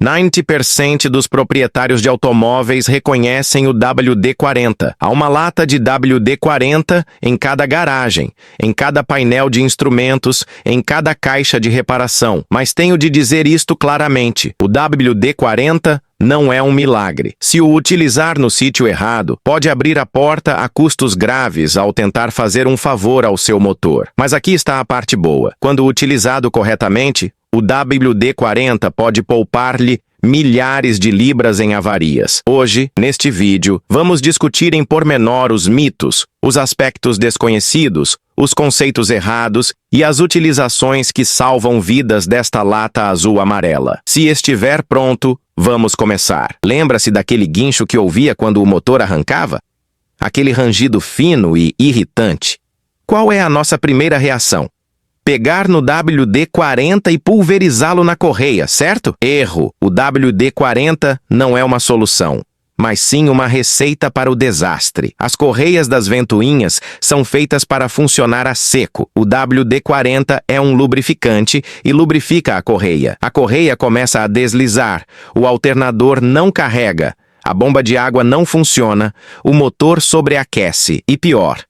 90% dos proprietários de automóveis reconhecem o WD-40. Há uma lata de WD-40 em cada garagem, em cada painel de instrumentos, em cada caixa de reparação. Mas tenho de dizer isto claramente: o WD-40 não é um milagre. Se o utilizar no sítio errado, pode abrir a porta a custos graves ao tentar fazer um favor ao seu motor. Mas aqui está a parte boa. Quando utilizado corretamente, o WD-40 pode poupar-lhe milhares de libras em avarias. Hoje, neste vídeo, vamos discutir em pormenor os mitos, os aspectos desconhecidos, os conceitos errados e as utilizações que salvam vidas desta lata azul-amarela. Se estiver pronto, vamos começar. Lembra-se daquele guincho que ouvia quando o motor arrancava? Aquele rangido fino e irritante. Qual é a nossa primeira reação? Pegar no WD-40 e pulverizá-lo na correia, certo? Erro! O WD-40 não é uma solução, mas sim uma receita para o desastre. As correias das ventoinhas são feitas para funcionar a seco. O WD-40 é um lubrificante e lubrifica a correia. A correia começa a deslizar, o alternador não carrega, a bomba de água não funciona, o motor sobreaquece e pior,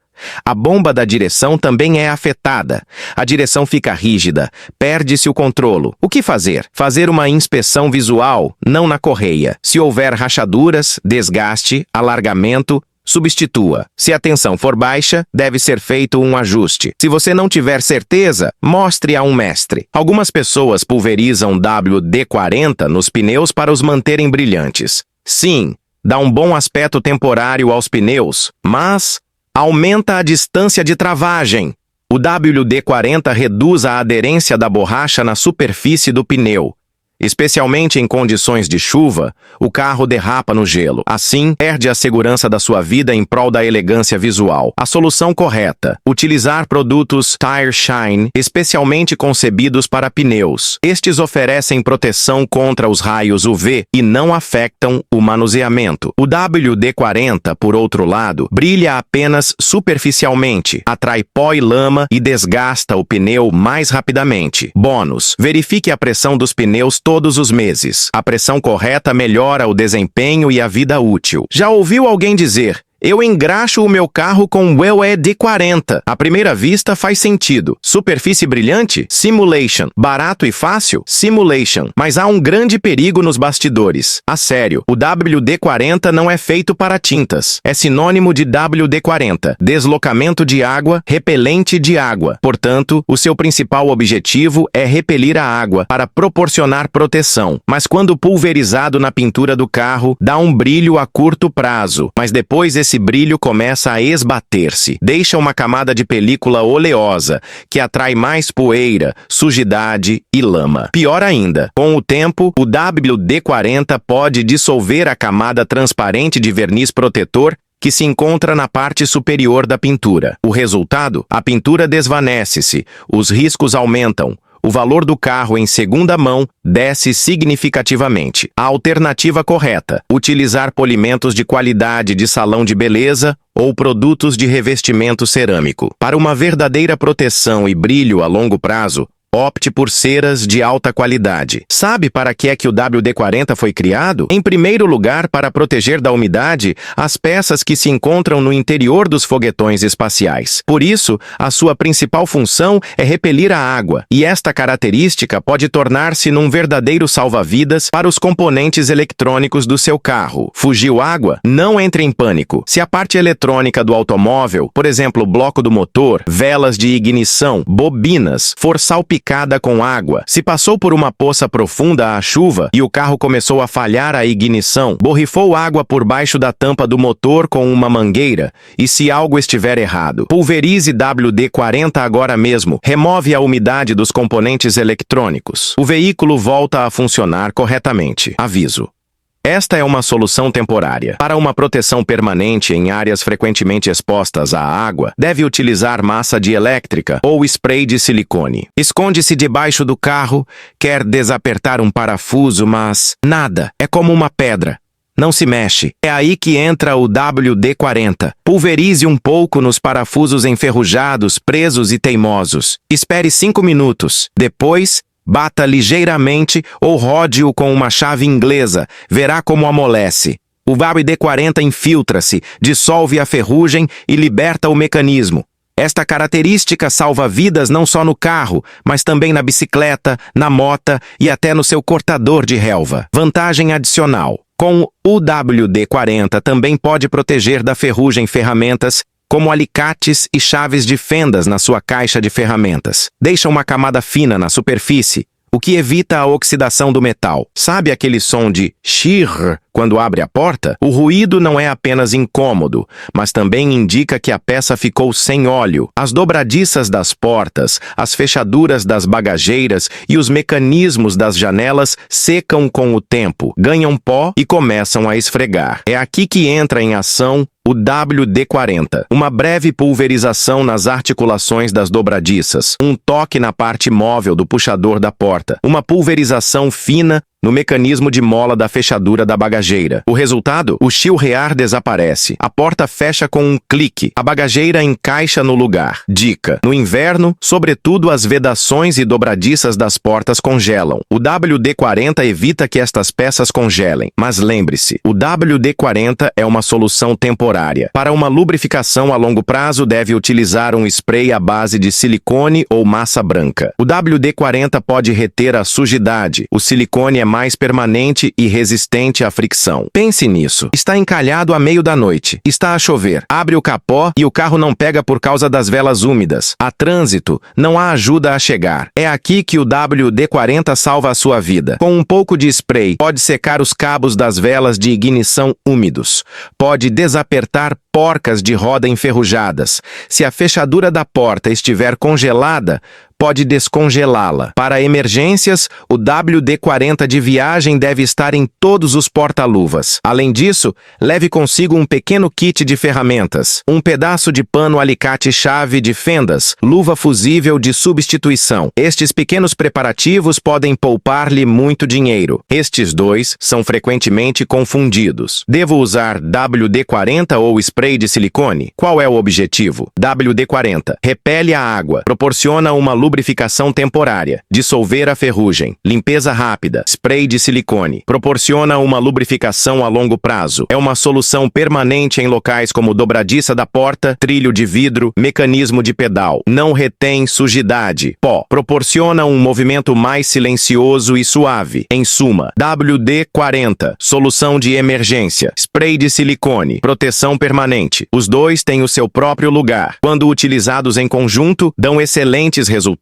a bomba da direção também é afetada. A direção fica rígida, perde-se o controlo. O que fazer? Fazer uma inspeção visual, não na correia. Se houver rachaduras, desgaste, alargamento, substitua. Se a tensão for baixa, deve ser feito um ajuste. Se você não tiver certeza, mostre a um mestre. Algumas pessoas pulverizam WD-40 nos pneus para os manterem brilhantes. Sim, dá um bom aspecto temporário aos pneus, mas aumenta a distância de travagem. O WD-40 reduz a aderência da borracha na superfície do pneu. Especialmente em condições de chuva, o carro derrapa no gelo. Assim, perde a segurança da sua vida em prol da elegância visual. A solução correta: utilizar produtos Tire Shine, especialmente concebidos para pneus. Estes oferecem proteção contra os raios UV e não afetam o manuseamento. O WD-40, por outro lado, brilha apenas superficialmente, atrai pó e lama e desgasta o pneu mais rapidamente. Bônus: verifique a pressão dos pneus todos os meses. A pressão correta melhora o desempenho e a vida útil. Já ouviu alguém dizer: eu engraxo o meu carro com WD-40. À primeira vista faz sentido. Superfície brilhante? Simulation. Barato e fácil? Simulation. Mas há um grande perigo nos bastidores. A sério, o WD-40 não é feito para tintas. É sinônimo de WD-40. Deslocamento de água, repelente de água. Portanto, o seu principal objetivo é repelir a água para proporcionar proteção. Mas quando pulverizado na pintura do carro, dá um brilho a curto prazo. Mas depois esse brilho começa a esbater-se. Deixa uma camada de película oleosa, que atrai mais poeira, sujidade e lama. Pior ainda, com o tempo, o WD-40 pode dissolver a camada transparente de verniz protetor que se encontra na parte superior da pintura. O resultado? A pintura desvanece-se, os riscos aumentam. O valor do carro em segunda mão desce significativamente. A alternativa correta: utilizar polimentos de qualidade de salão de beleza ou produtos de revestimento cerâmico. Para uma verdadeira proteção e brilho a longo prazo, opte por ceras de alta qualidade. Sabe para que é que o WD-40 foi criado? Em primeiro lugar, para proteger da umidade as peças que se encontram no interior dos foguetões espaciais. Por isso, a sua principal função é repelir a água, e esta característica pode tornar-se num verdadeiro salva-vidas para os componentes eletrônicos do seu carro. Fugiu água? Não entre em pânico. Se a parte eletrônica do automóvel, por exemplo, o bloco do motor, velas de ignição, bobinas, for salpicada com água, se passou por uma poça profunda à chuva e o carro começou a falhar a ignição, borrifou água por baixo da tampa do motor com uma mangueira, e se algo estiver errado, pulverize WD-40 agora mesmo, remove a umidade dos componentes eletrônicos. O veículo volta a funcionar corretamente. Aviso: esta é uma solução temporária. Para uma proteção permanente em áreas frequentemente expostas à água, deve utilizar massa dielétrica ou spray de silicone. Esconde-se debaixo do carro, quer desapertar um parafuso, mas nada, é como uma pedra. Não se mexe. É aí que entra o WD-40. Pulverize um pouco nos parafusos enferrujados, presos e teimosos. Espere 5 minutos. Depois, Bata ligeiramente ou rode-o com uma chave inglesa, verá como amolece. O WD-40 infiltra-se, dissolve a ferrugem e liberta o mecanismo. Esta característica salva vidas não só no carro, mas também na bicicleta, na mota e até no seu cortador de relva. Vantagem adicional. Com o WD-40 também pode proteger da ferrugem ferramentas, como alicates e chaves de fendas na sua caixa de ferramentas. Deixa uma camada fina na superfície, o que evita a oxidação do metal. Sabe aquele som de chirr quando abre a porta? O ruído não é apenas incômodo, mas também indica que a peça ficou sem óleo. As dobradiças das portas, as fechaduras das bagageiras e os mecanismos das janelas secam com o tempo, ganham pó e começam a esfregar. É aqui que entra em ação o WD-40. Uma breve pulverização nas articulações das dobradiças, um toque na parte móvel do puxador da porta, uma pulverização fina no mecanismo de mola da fechadura da bagageira. O resultado? O chilrear desaparece. A porta fecha com um clique. A bagageira encaixa no lugar. Dica: no inverno, sobretudo as vedações e dobradiças das portas congelam. O WD-40 evita que estas peças congelem. Mas lembre-se, o WD-40 é uma solução temporária. Para uma lubrificação a longo prazo, deve utilizar um spray à base de silicone ou massa branca. O WD-40 pode reter a sujidade. O silicone é mais permanente e resistente à fricção. Pense nisso. Está encalhado a meio da noite. Está a chover. Abre o capó e o carro não pega por causa das velas úmidas. Há trânsito, não há ajuda a chegar. É aqui que o WD-40 salva a sua vida. Com um pouco de spray, pode secar os cabos das velas de ignição úmidos. Pode desapertar porcas de roda enferrujadas. Se a fechadura da porta estiver congelada, pode descongelá-la. Para emergências, o WD-40 de viagem deve estar em todos os porta-luvas. Além disso, leve consigo um pequeno kit de ferramentas, um pedaço de pano alicate-chave de fendas, luva fusível de substituição. Estes pequenos preparativos podem poupar-lhe muito dinheiro. Estes dois são frequentemente confundidos. Devo usar WD-40 ou spray de silicone? Qual é o objetivo? WD-40 repele a água, proporciona uma lubrificação temporária, dissolver a ferrugem, limpeza rápida, spray de silicone, proporciona uma lubrificação a longo prazo. É uma solução permanente em locais como dobradiça da porta, trilho de vidro, mecanismo de pedal. Não retém sujidade. Pó. Proporciona um movimento mais silencioso e suave. Em suma, WD-40, solução de emergência, spray de silicone, proteção permanente. Os dois têm o seu próprio lugar. Quando utilizados em conjunto, dão excelentes resultados.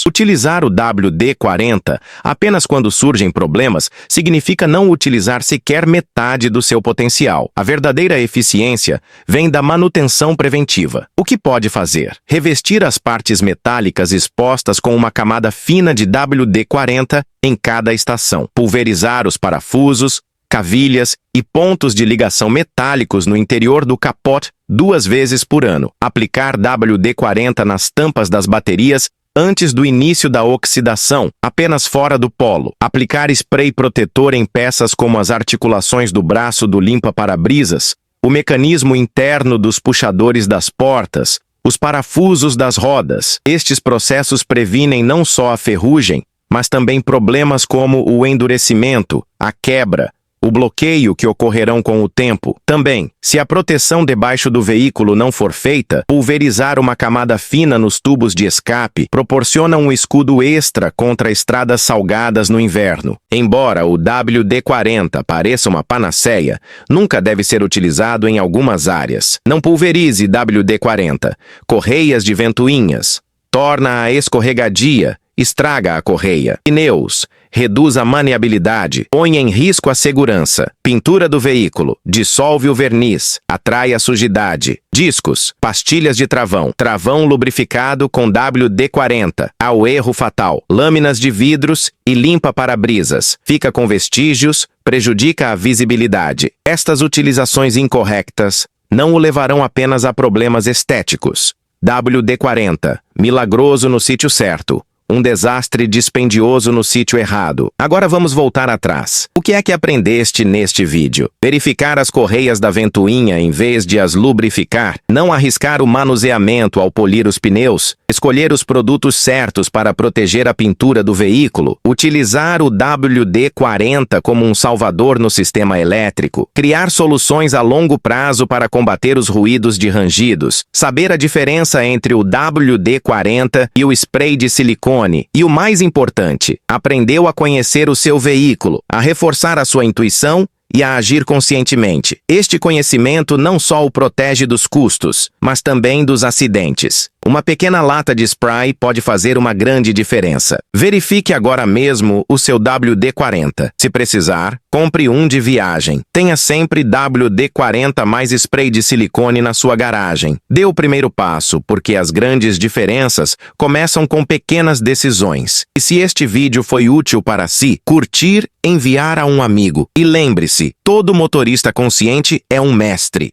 Utilizar o WD-40 apenas quando surgem problemas significa não utilizar sequer metade do seu potencial. A verdadeira eficiência vem da manutenção preventiva. O que pode fazer? Revestir as partes metálicas expostas com uma camada fina de WD-40 em cada estação. Pulverizar os parafusos, cavilhas e pontos de ligação metálicos no interior do capote 2 vezes por ano. Aplicar WD-40 nas tampas das baterias antes do início da oxidação, apenas fora do polo. Aplicar spray protetor em peças como as articulações do braço do limpa-parabrisas, o mecanismo interno dos puxadores das portas, os parafusos das rodas. Estes processos previnem não só a ferrugem, mas também problemas como o endurecimento, a quebra, o bloqueio que ocorrerão com o tempo. Também, se a proteção debaixo do veículo não for feita, pulverizar uma camada fina nos tubos de escape proporciona um escudo extra contra estradas salgadas no inverno. Embora o WD-40 pareça uma panaceia, nunca deve ser utilizado em algumas áreas. Não pulverize WD-40. Correias de ventoinhas. Torna-a escorregadia. Estraga a correia. Pneus. Reduz a maneabilidade, põe em risco a segurança. Pintura do veículo, dissolve o verniz, atrai a sujidade. Discos, pastilhas de travão, travão lubrificado com WD-40, ao erro fatal. Lâminas de vidros e limpa-parabrisas, fica com vestígios, prejudica a visibilidade. Estas utilizações incorretas não o levarão apenas a problemas estéticos. WD-40, milagroso no sítio certo. Um desastre dispendioso no sítio errado. Agora vamos voltar atrás. O que é que aprendeste neste vídeo? Verificar as correias da ventoinha em vez de as lubrificar. Não arriscar o manuseamento ao polir os pneus. Escolher os produtos certos para proteger a pintura do veículo. Utilizar o WD-40 como um salvador no sistema elétrico. Criar soluções a longo prazo para combater os ruídos de rangidos. Saber a diferença entre o WD-40 e o spray de silicone. E o mais importante, aprendeu a conhecer o seu veículo, a reforçar a sua intuição e a agir conscientemente. Este conhecimento não só o protege dos custos, mas também dos acidentes. Uma pequena lata de spray pode fazer uma grande diferença. Verifique agora mesmo o seu WD-40. Se precisar, compre um de viagem. Tenha sempre WD-40 mais spray de silicone na sua garagem. Dê o primeiro passo, porque as grandes diferenças começam com pequenas decisões. E se este vídeo foi útil para si, curtir, enviar a um amigo. E lembre-se, todo motorista consciente é um mestre.